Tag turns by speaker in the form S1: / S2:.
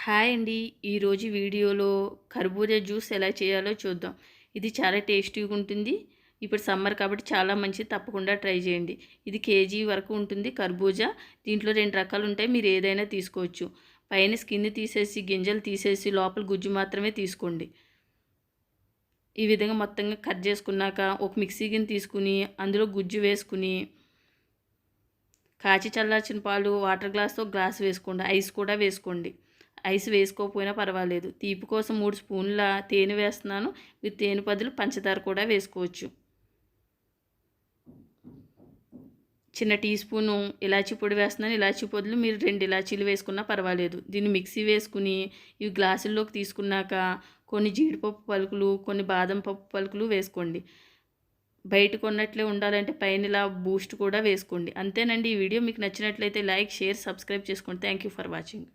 S1: Hi అండి. ఈరోజు వీడియోలో కర్బూజా జ్యూస్ ఎలా చేయాలో చూద్దాం. ఇది చాలా టేస్టీగా ఉంటుంది. ఇప్పుడు సమ్మర్ కాబట్టి చాలా మంచిది. తప్పకుండా ట్రై చేయండి. ఇది కేజీ వరకు ఉంటుంది కర్బూజా. దీంట్లో 2 రకాలు ఉంటాయి. మీరు ఏదైనా తీసుకోవచ్చు. పైన స్కిన్ తీసేసి, గింజలు తీసేసి, లోపల గుజ్జు మాత్రమే తీసుకోండి. ఈ విధంగా మొత్తంగా కట్ చేసుకున్నాక ఒక మిక్సీ గిన్నె తీసుకుని, అందులో గుజ్జు వేసుకుని, కాచి చల్లార్చిన పాలు వాటర్ గ్లాస్‌తో గ్లాస్ వేసుకోండి. ఐస్ కూడా వేసుకోండి. ఐస్ వేసుకోకపోయినా పర్వాలేదు. తీపి కోసం 3 స్పూన్ల తేనె వేస్తున్నాను. మీరు తేనె బదులు పంచదార కూడా వేసుకోవచ్చు. చిన్న టీ స్పూను ఇలాచీ పొడి వేస్తున్నాను. ఇలాచీ పొడులు మీరు 2 ఇలాచీలు వేసుకున్నా పర్వాలేదు. దీన్ని మిక్సీ వేసుకుని ఇవి గ్లాసుల్లోకి తీసుకున్నాక కొన్ని జీడిపప్పు పలుకులు, కొన్ని బాదం పప్పు పలుకులు వేసుకోండి. బయట కొన్నట్లే ఉండాలంటే పైన ఇలా బూస్ట్ కూడా వేసుకోండి. అంతేనండి. ఈ వీడియో మీకు నచ్చినట్లయితే లైక్, షేర్, సబ్స్క్రైబ్ చేసుకోండి. Thank you for watching.